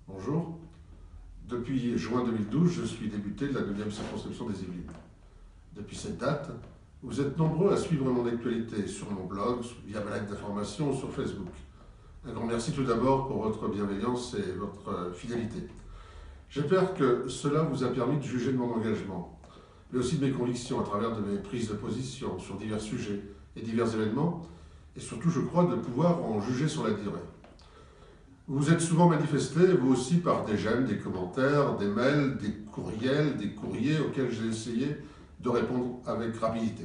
Bonjour. Depuis juin 2012, je suis député de la 9e circonscription des Yvelines. Depuis cette date, vous êtes nombreux à suivre mon actualité sur mon blog, via ma lettre d'information ou sur Facebook. Un grand merci tout d'abord pour votre bienveillance et votre fidélité. J'espère que cela vous a permis de juger de mon engagement, mais aussi de mes convictions à travers de mes prises de position sur divers sujets et divers événements, et surtout, je crois, de pouvoir en juger sur la durée. Vous vous êtes souvent manifesté, vous aussi, par des j'aime, des commentaires, des mails, des courriels, des courriers auxquels j'ai essayé de répondre avec rapidité.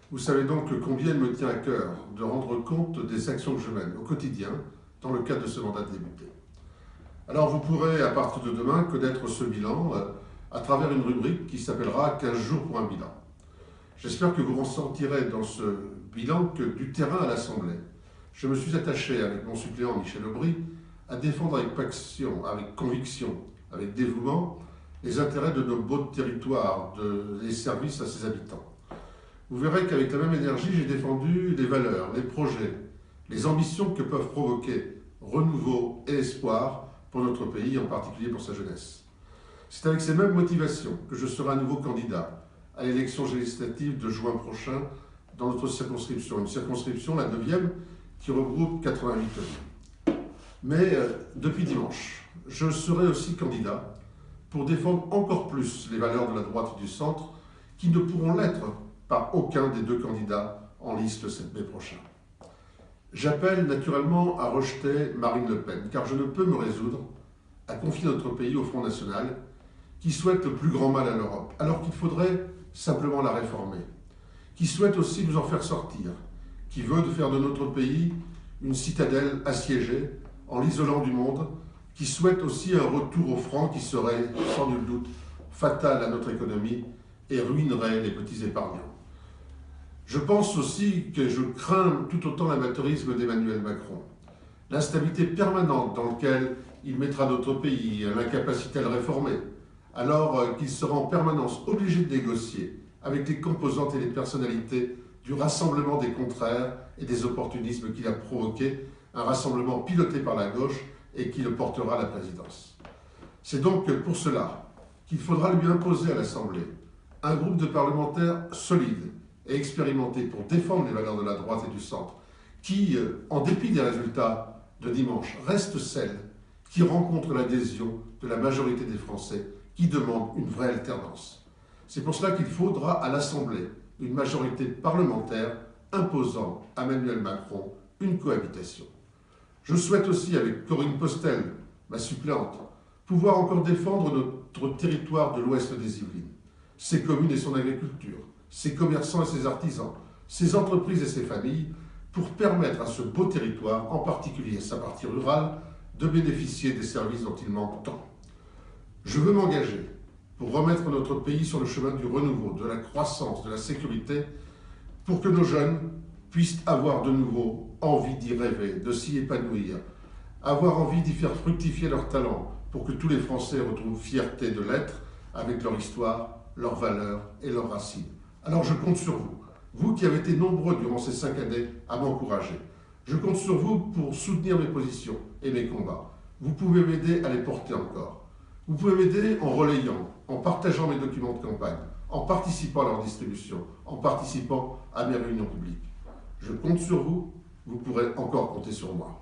Vous savez donc combien il me tient à cœur de rendre compte des actions que je mène au quotidien dans le cadre de ce mandat de député. Alors vous pourrez, à partir de demain, connaître ce bilan à travers une rubrique qui s'appellera 15 jours pour un bilan. J'espère que vous ressentirez dans ce bilan que du terrain à l'Assemblée, je me suis attaché avec mon suppléant Michel Aubry à défendre avec passion, avec conviction, avec dévouement, les intérêts de nos beaux territoires, les services à ses habitants. Vous verrez qu'avec la même énergie, j'ai défendu les valeurs, les projets, les ambitions que peuvent provoquer renouveau et espoir pour notre pays, en particulier pour sa jeunesse. C'est avec ces mêmes motivations que je serai à nouveau candidat à l'élection législative de juin prochain dans notre circonscription. Une circonscription, la 9e, qui regroupe 88 communes. Mais depuis dimanche, je serai aussi candidat pour défendre encore plus les valeurs de la droite et du centre qui ne pourront l'être par aucun des deux candidats en liste le 7 mai prochain. J'appelle naturellement à rejeter Marine Le Pen, car je ne peux me résoudre à confier notre pays au Front National qui souhaite le plus grand mal à l'Europe, alors qu'il faudrait simplement la réformer, qui souhaite aussi nous en faire sortir, qui veut faire de notre pays une citadelle assiégée en l'isolant du monde, qui souhaite aussi un retour au franc qui serait, sans nul doute, fatal à notre économie et ruinerait les petits épargnants. Je pense aussi que je crains tout autant l'amateurisme d'Emmanuel Macron, l'instabilité permanente dans laquelle il mettra notre pays, l'incapacité à le réformer, alors qu'il sera en permanence obligé de négocier avec les composantes et les personnalités du rassemblement des contraires et des opportunismes qu'il a provoqué, un rassemblement piloté par la gauche et qui le portera à la présidence. C'est donc pour cela qu'il faudra lui imposer à l'Assemblée un groupe de parlementaires solides et expérimentés pour défendre les valeurs de la droite et du centre, qui, en dépit des résultats de dimanche, restent celles qui rencontrent l'adhésion de la majorité des Français qui demandent une vraie alternance. C'est pour cela qu'il faudra à l'Assemblée une majorité parlementaire imposant à Emmanuel Macron une cohabitation. Je souhaite aussi, avec Corinne Postel, ma suppléante, pouvoir encore défendre notre territoire de l'ouest des Yvelines, ses communes et son agriculture, ses commerçants et ses artisans, ses entreprises et ses familles, pour permettre à ce beau territoire, en particulier sa partie rurale, de bénéficier des services dont il manque tant. Je veux m'engager pour remettre notre pays sur le chemin du renouveau, de la croissance, de la sécurité, pour que nos jeunes puissent avoir de nouveau envie d'y rêver, de s'y épanouir, avoir envie d'y faire fructifier leurs talents, pour que tous les Français retrouvent fierté de l'être avec leur histoire, leurs valeurs et leurs racines. Alors je compte sur vous, vous qui avez été nombreux durant ces 5 années à m'encourager. Je compte sur vous pour soutenir mes positions et mes combats. Vous pouvez m'aider à les porter encore. Vous pouvez m'aider en relayant, en partageant mes documents de campagne, en participant à leur distribution, en participant à mes réunions publiques. Je compte sur vous, vous pourrez encore compter sur moi.